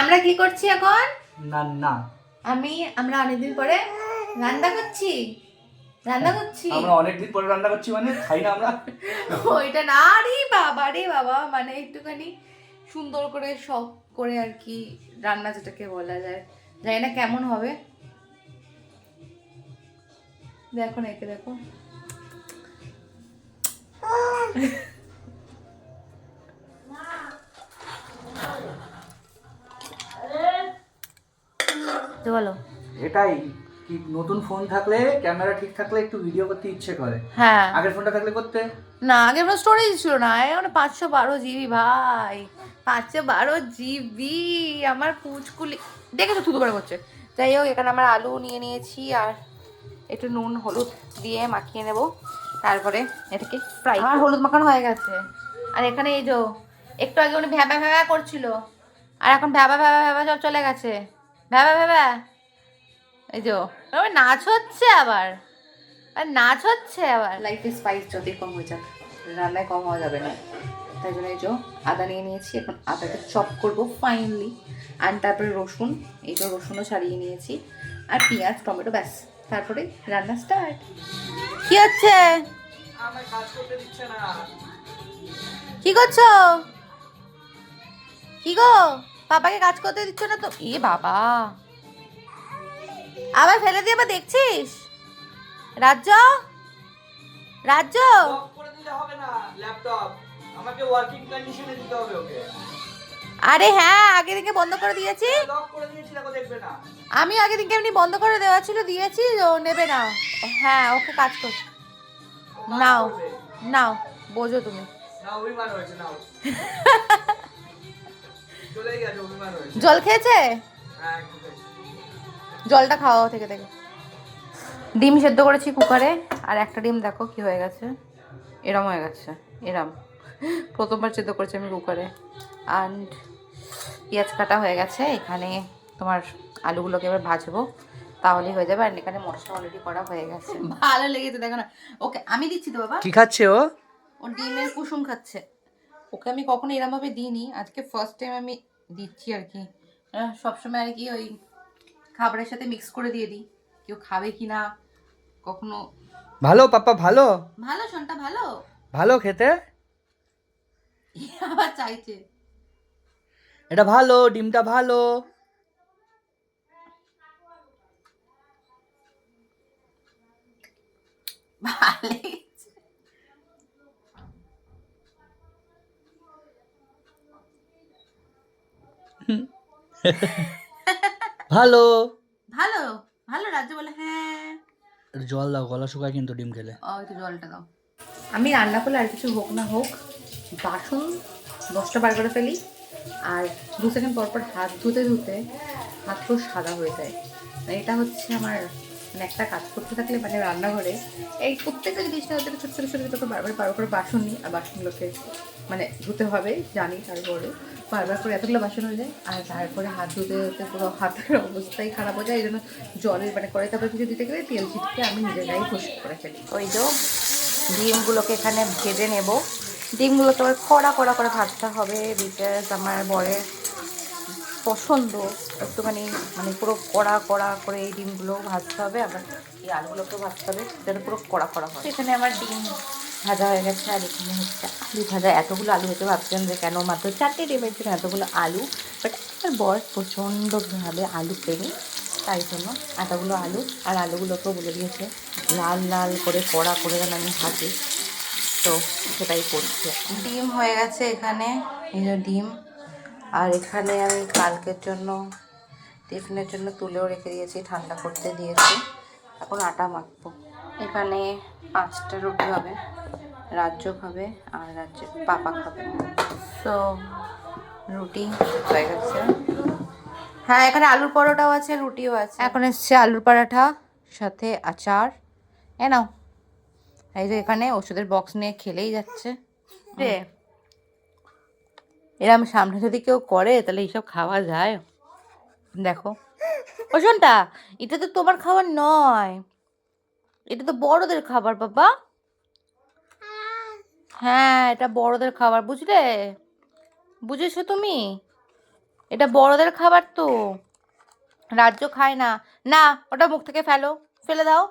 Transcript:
আমরা কি করছি এখন? না না, আমরা অনেকদিন পরে রান্না করছি। আমরা অনেকদিন পরে রান্না করছি মানে খাই না আমরা। ওইটা না রে বাবা, মানে একটুখানি সুন্দর করে শখ করে আর কি রান্না যেটাকে বলা যায়। জানি না কেমন হবে, দেখো না একে দেখো। তো বলো। এটাই কি, নতুন ফোন থাকলে ক্যামেরা ঠিক থাকলে একটু ভিডিও করতে ইচ্ছে করে। হ্যাঁ, আগের ফোনটা থাকলে করতে না আগের ফোন স্টোরেজ ছিল না, এখন 512 GB ভাই, 512 GB। আমার পুচকুলি দেখেছো থুতু করে করছে। যাই হোক, এখানে আমার আলু নিয়ে নিয়েছি আর একটু নুন হলুদ দিয়ে মাখিয়ে নেব, তারপরে এটাকে ফ্রাই। আমার হলুদ মাখানো হয়ে গেছে। আর এখানে এই যে একটু আগে উনি ভ্যাবা ভ্যাবা করছিল, আর এখন ভ্যাবা ভ্যাবা ভ্যাবা সব চলে গেছে। ভ্যাবা ভ্যাবা, এই যে নাচ হচ্ছে আবার, লাইফে স্পাইস যতই কম হয়ে যাক, রান্নায় কম হওয়া যাবে না। তাই জন্য এই যে আদা নিয়ে নিয়েছি, এখন আদাটা চপ করবো ফাইনলি। আর তারপরে রসুন, এই যে রসুনও ছাড়িয়ে নিয়েছি, আর পেঁয়াজ টমেটো, ব্যাস। তারপরে রান্না স্টার্ট। কি হচ্ছে? আমার কাজ করতে দিচ্ছে না। কি করছো? কি গো, পাপাকে কাজ করতে দিচ্ছ না তো? এ বাবা, আবার ফেলে দিয়ে আবার দেখছিস? রাজ্য রাজ্য অফ করে দিলে হবে না ল্যাপটপ, আমাকে ওয়ার্কিং কন্ডিশনে দিতে হবে ওকে। আরে হ্যাঁ, আগে থেকে বন্ধ করে দিয়েছি। লক করে দিয়েছি, দেখো দেখবে না। আমি আগে দিনকে এমনি বন্ধ করে দেওয়া ছিল, দিয়েছি, ও নেবে না। হ্যাঁ, ওকে কাজ কর। নাও নাও, বোঝো তুমি। না, অভিমান হয়েছে, নাও। চলে গেছে, অভিমান হয়েছে। জল খেয়েছে? হ্যাঁ, একটু খেয়েছি। জলটা খাওয়া থেকে থেকে। ডিম সেদ্ধ করেছি কুকারে, আর একটা ডিম দেখো কি হয়ে গেছে, এরম হয়ে গেছে, এরম। প্রথমবার সেদ্ধ করেছি আমি কুকারে। অ্যান্ড পেঁয়াজ কাটা হয়ে গেছে। এখানে তোমার আলুগুলোকে এবার ভাজবো, তাহলেই হয়ে যাবে। আর এখানে মশলা অলরেডি করা হয়ে গেছে। ভালো লেগেছে, দেখো না। ওকে আমি দিচ্ছি তো বাবা। কি খাচ্ছে ও? ও ডিমের কুসুম খাচ্ছে। ওকে আমি কখনো এরমভাবে দিইনি, আজকে ফার্স্ট টাইম আমি দিচ্ছি আর কি। সবসময় আর কি ওই খাবারের সাথে মিক্স করে দিয়ে দিই, কেউ খাবে কি না কখনো। ভালো পাপা, ভালো ভালো শোনটা, ভালো। ভালো খেতে। আবার চাইছে। এটা ভালো, ডিমটা ভালো। ভালো লেগেছে। ভালো ভালো ভালো, রাজ্য বলে হ্যাঁ। জল দাও, গলা শুকায় কিন্তু ডিম খেলে। একটু জলটা দাও। আমি রান্না করলে আর কিছু হোক না হোক, বাসন 10টা বার করে ফেলি, আর 2 সেকেন্ড পর পর হাত ধুতে ধুতে হাত পুরো সাদা হয়ে যায়। মানে এটা হচ্ছে আমার, মানে একটা কাজ করতে থাকলে মানে রান্নাঘরে এই প্রত্যেকটা জিনিসটা হচ্ছে ছোটো ছোটো ছোটো ছোটো বারবার বারবার করে বাসন নিই, আর বাসনগুলোকে মানে ধুতে হবে জানি, তারপরে বারবার করে এতগুলো বাসন হয়ে যায়, আর তারপরে হাত ধুতে ধুতে পুরো হাতের অবস্থাই খারাপ হয়ে যায়। এই জন্য জলের মানে করে তারপরে কিছু দিতে গেলে তেল ছিটকে আমি নিজেরাই পরিষ্কার করে ফেলি। ওই যে ডিমগুলোকে এখানে ভেজে নেব। ডিমগুলোকে আবার কড়া কড়া করে ভাজতে হবে, বিকজ আমার বরের পছন্দ একটুখানি মানে পুরো কড়া কড়া করে এই ডিমগুলো ভাজতে হবে। আবার এই আলুগুলোকেও ভাজতে হবে যেন পুরো কড়া কড়া হয়। এখানে আমার ডিম ভাজা হয়ে গেছে, আর এখানে হচ্ছে আলু ভাজা। এতগুলো আলু হতে ভাবছিলাম যে কেন মাত্র 4টে ডিমের জন্য এতগুলো আলু, বাট আমার বর প্রচণ্ডভাবে আলু প্রেমী, তাই জন্য এতগুলো আলু। আর আলুগুলোকেও বলে দিয়েছে লাল লাল করে কড়া করে যেন আমি ভাজি, তো সেটাই করছি। ডিম হয়ে গেছে এখানে, এই যে ডিম। আর এখানে আমি কালকের জন্য টিফিনের জন্য তুলেও রেখে দিয়েছি, ঠান্ডা করতে দিয়েছি। এখন আটা মাখবো। এখানে 5টা রুটি হবে, রাজ্য খাবে আর রাজ্যের পাপা খাবে। তো রুটি হয়ে গেছে। হ্যাঁ, এখানে আলুর পরোটাও আছে, রুটিও আছে। এখন এসছে আলুর পরোটা সাথে আচার। নাও, এই যে এখানে ওষুধের বক্স নিয়ে খেলেই যাচ্ছে রে। এরম সামনে যদি কেউ করে তাহলে এইসব খাওয়া যায়? দেখো ওজনটা, এটা তো তোমার খাবার নয়, এটা তো বড়দের খাবার বাবা। হ্যাঁ, এটা বড়দের খাবার, বুঝলে? বুঝেছো তুমি? এটা বড়দের খাবার তো, রাজ্য খায় না। না, ওটা মুখ থেকে ফেলো, ফেলে দাও।